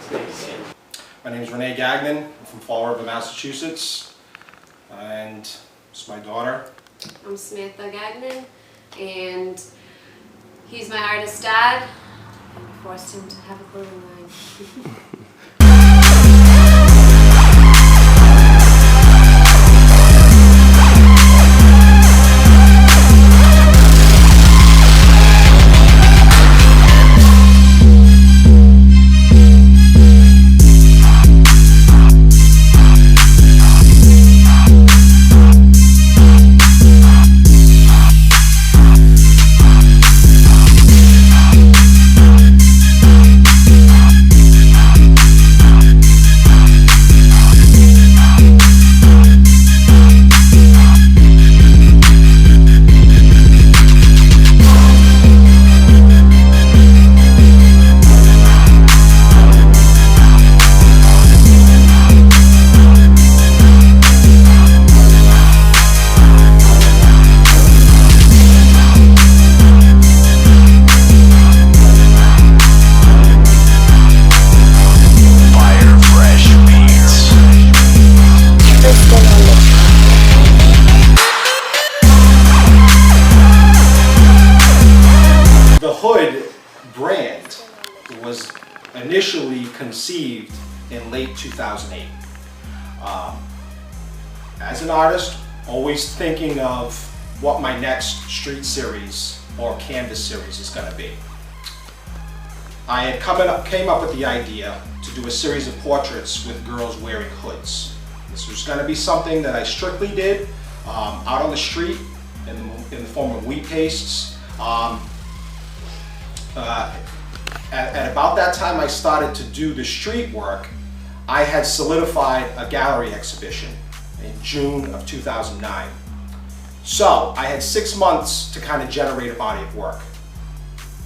My name is Renee Gagnon. I'm from Fall River, Massachusetts, and this is my daughter. I'm Samantha Gagnon, and he's my artist dad. I forced him to have a clothing line. The Hood brand was initially conceived in late 2008. As an artist, always thinking of what my next street series or canvas series is going to be. I had came up with the idea to do a series of portraits with girls wearing hoods. This was going to be something that I strictly did out on the street in the form of wheat pastes. At about that time I started to do the street work, I had solidified a gallery exhibition in June of 2009. So I had 6 months to kind of generate a body of work.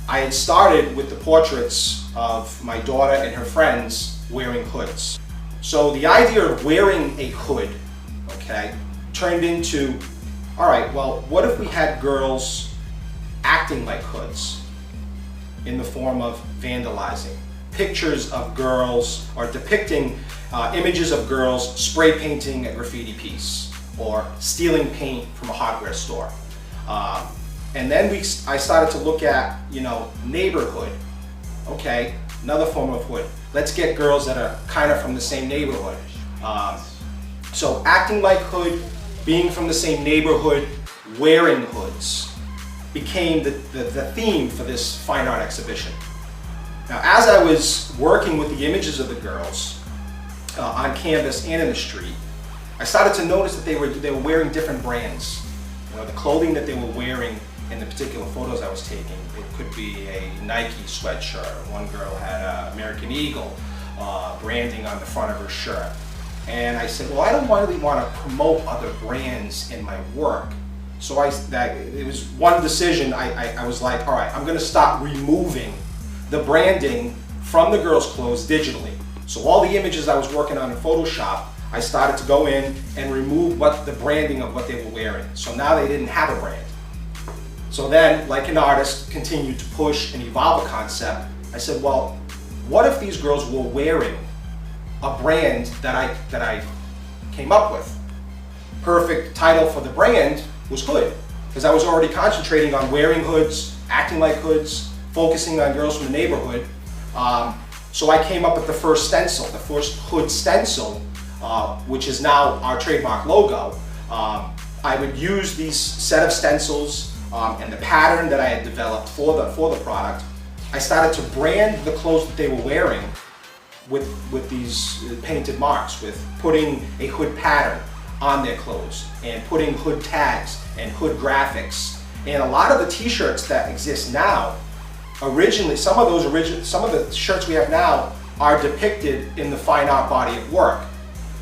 I had started with the portraits of my daughter and her friends wearing hoods. So the idea of wearing a hood, okay, turned into, all right, well, what if we had girls acting like hoods in the form of vandalizing? Pictures of girls or depicting images of girls spray painting a graffiti piece or stealing paint from a hardware store. And then I started to look at, neighborhood. Okay, another form of hood. Let's get girls that are kind of from the same neighborhood. So acting like hood, being from the same neighborhood, wearing hoods became the theme for this fine art exhibition. Now, as I was working with the images of the girls on canvas and in the street, I started to notice that they were wearing different brands. The clothing that they were wearing in the particular photos I was taking, it could be a Nike sweatshirt. One girl had American Eagle branding on the front of her shirt. And I said, well, I don't really want to promote other brands in my work. So it was one decision. I was like, all right, I'm going to stop removing the branding from the girls' clothes digitally. So all the images I was working on in Photoshop, I started to go in and remove the branding of what they were wearing. So now they didn't have a brand. So then, like an artist, continued to push and evolve a concept. I said, well, what if these girls were wearing a brand that I came up with? Perfect title for the brand was Hood, because I was already concentrating on wearing hoods, acting like hoods, focusing on girls from the neighborhood. So I came up with the first stencil, the first hood stencil, which is now our trademark logo. I would use these set of stencils and the pattern that I had developed for the product. I started to brand the clothes that they were wearing with these painted marks, with putting a hood pattern on their clothes and putting hood tags and hood graphics. And a lot of the t-shirts that exist now, originally, some of the shirts we have now are depicted in the fine art body of work.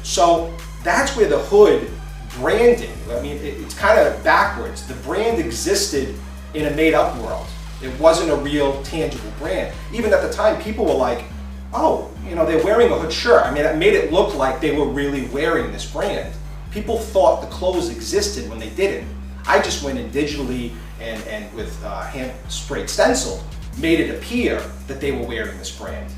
So that's where the hood branding, it's kind of backwards. The brand existed in a made-up world. It wasn't a real tangible brand. Even at the time, people were like, oh, they're wearing a hood shirt. It made it look like they were really wearing this brand. People thought the clothes existed when they didn't. I just went in digitally and with hand sprayed stencil, made it appear that they were wearing this brand.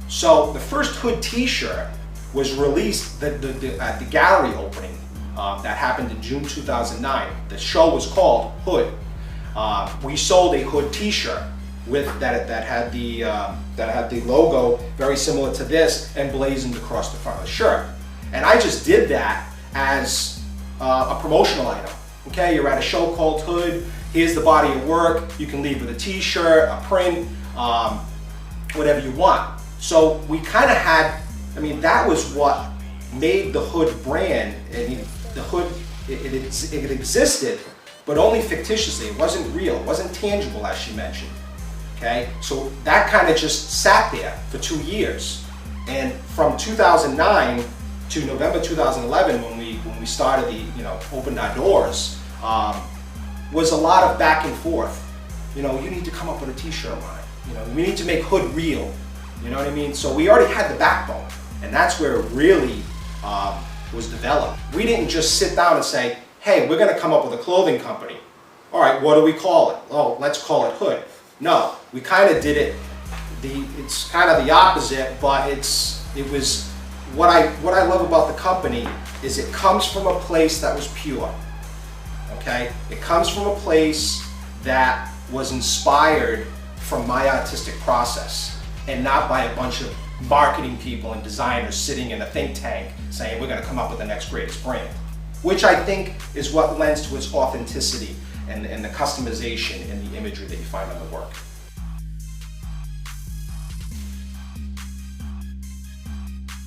So the first Hood t-shirt was released at the gallery opening that happened in June 2009. The show was called Hood. We sold a Hood t-shirt with that had the logo very similar to this emblazoned across the front of the shirt. And I just did that as a promotional item. Okay, you're at a show called Hood, here's the body of work, you can leave with a t-shirt, a print, whatever you want. So we kind of had, I mean, that was what made the Hood brand. I mean, the Hood, it existed, but only fictitiously. It wasn't real, it wasn't tangible, as she mentioned. Okay, so that kind of just sat there for 2 years. And from 2009 to November 2011, when we started opened our doors, was a lot of back and forth. You need to come up with a t-shirt line. We need to make Hood real. You know what I mean? So we already had the backbone, and that's where it really was developed. We didn't just sit down and say, hey, we're gonna come up with a clothing company. All right, what do we call it? Oh, let's call it Hood. No, we kind of did it, it's kind of the opposite, but it was, what I love about the company is it comes from a place that was pure, okay? It comes from a place that was inspired from my artistic process and not by a bunch of marketing people and designers sitting in a think tank saying we're gonna come up with the next greatest brand, which I think is what lends to its authenticity and the customization and the imagery that you find on the work.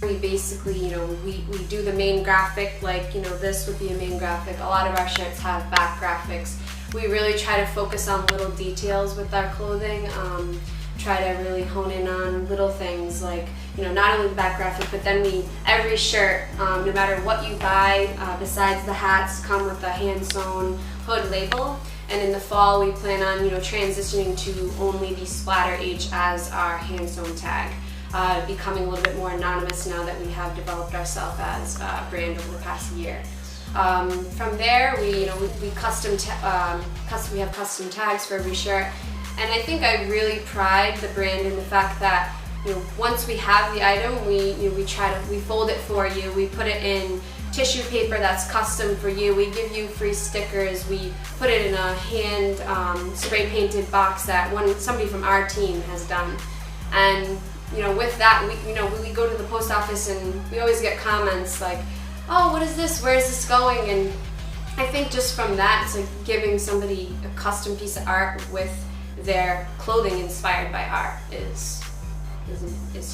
We basically, we do the main graphic, like, this would be a main graphic. A lot of our shirts have back graphics. We really try to focus on little details with our clothing, try to really hone in on little things like, not only the back graphic, but then every shirt, no matter what you buy, besides the hats, come with a hand-sewn Hood label. And in the fall, we plan on, transitioning to only the splatter H as our hand-sewn tag. Becoming a little bit more anonymous now that we have developed ourselves as a brand over the past year. From there, we have custom tags for every shirt, and I think I really pride the brand in the fact that once we have the item, we fold it for you, we put it in tissue paper that's custom for you, we give you free stickers, we put it in a hand spray painted box that somebody from our team has done, and with that, we go to the post office and we always get comments like, oh, what is this? Where is this going? And I think just from that, it's like giving somebody a custom piece of art with their clothing inspired by art is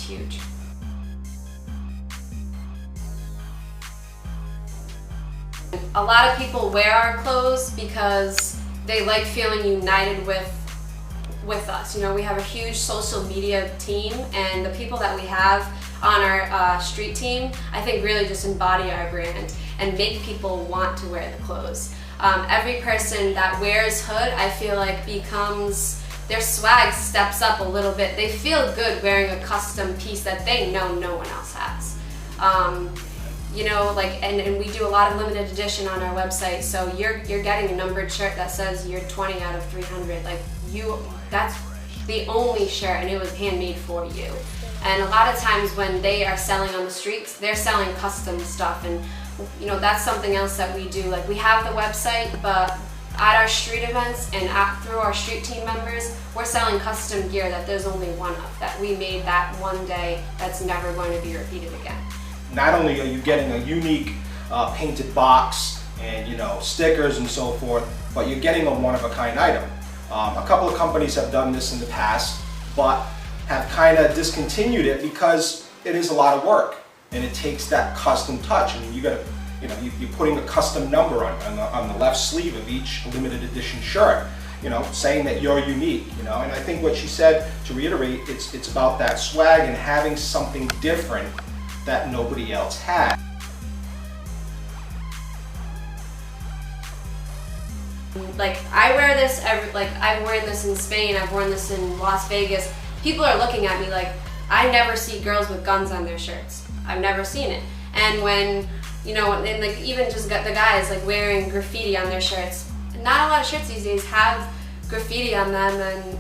huge. A lot of people wear our clothes because they like feeling united with us. We have a huge social media team, and the people that we have on our street team, I think really just embody our brand and make people want to wear the clothes. Every person that wears Hood, I feel like their swag steps up a little bit. They feel good wearing a custom piece that they know no one else has. And we do a lot of limited edition on our website, so you're getting a numbered shirt that says you're 20 out of 300. That's the only shirt, and it was handmade for you. And a lot of times when they are selling on the streets, they're selling custom stuff, and that's something else that we do. Like, we have the website, but at our street events and through our street team members, we're selling custom gear that there's only one of, that we made that one day, that's never going to be repeated again. Not only are you getting a unique painted box and stickers and so forth, but you're getting a one-of-a-kind item. A couple of companies have done this in the past, but have kind of discontinued it because it is a lot of work and it takes that custom touch. I mean, you're putting a custom number on the left sleeve of each limited edition shirt, saying that you're unique, And I think what she said, to reiterate, it's about that swag and having something different that nobody else had. Like, I wear this I've worn this in Spain, I've worn this in Las Vegas. People are looking at me like, I never see girls with guns on their shirts. I've never seen it. And when, and like even just got the guys like wearing graffiti on their shirts. Not a lot of shirts these days have graffiti on them, and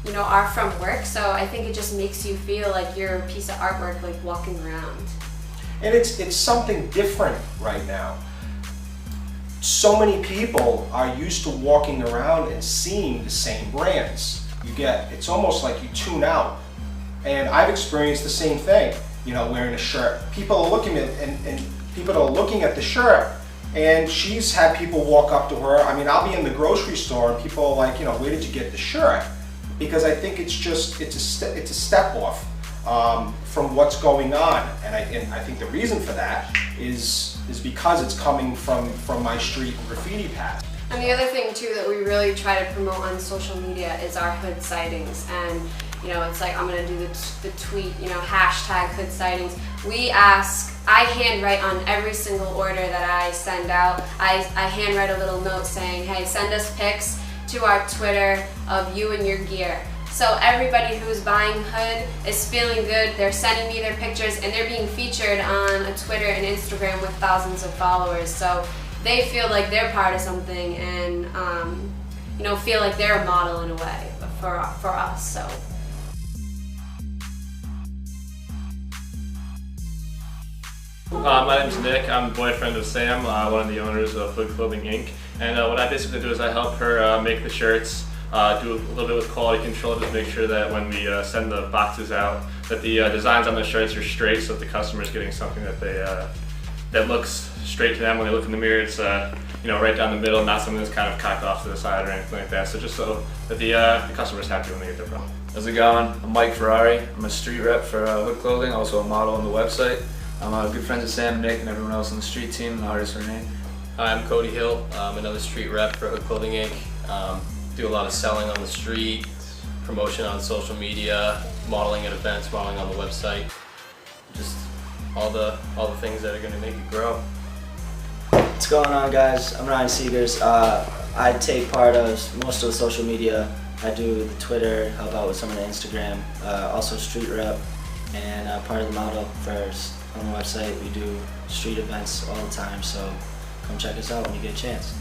you know, are from work. So I think it just makes you feel like you're a piece of artwork, like walking around. And it's something different right now. So many people are used to walking around and seeing the same brands. It's almost like you tune out. And I've experienced the same thing, you know, wearing a shirt. People are looking at, and people are looking at the shirt, and she's had people walk up to her. I mean, I'll be in the grocery store and people are like, you know, where did you get the shirt? Because I think it's a step off from what's going on. And I think the reason for that is because it's coming from my street and graffiti past. And the other thing too that we really try to promote on social media is our hood sightings. And you know, it's like I'm gonna do the tweet, you know, hashtag hood sightings. I handwrite on every single order that I send out. I handwrite a little note saying, hey, send us pics to our Twitter of you and your gear. So everybody who's buying hood is feeling good. They're sending me their pictures and they're being featured on a Twitter and Instagram with thousands of followers. So they feel like they're part of something and you know, feel like they're a model in a way for us. So. My name's Nick. I'm the boyfriend of Sam, one of the owners of Hood Clothing Inc. And what I basically do is I help her make the shirts, do a little bit with quality control, just make sure that when we send the boxes out, that the designs on the shirts are straight, so that the customer's getting something that that looks straight to them when they look in the mirror. It's you know, right down the middle, not something that's kind of cocked off to the side or anything like that. So just so that the customer's happy when they get their product. How's it going? I'm Mike Ferrari. I'm a street rep for Hood Clothing, also a model on the website. I'm good friends with Sam, Nick, and everyone else on the street team, and artist Renee. Hi, I'm Cody Hill. I'm another street rep for Hood Clothing Inc. Do a lot of selling on the street, promotion on social media, modeling at events, modeling on the website. Just all the things that are going to make it grow. What's going on, guys? I'm Ryan Seegers. I take part of most of the social media. I do the Twitter, help out with some of the Instagram, also street rep, and part of the model first. On the website, we do street events all the time, so come check us out when you get a chance.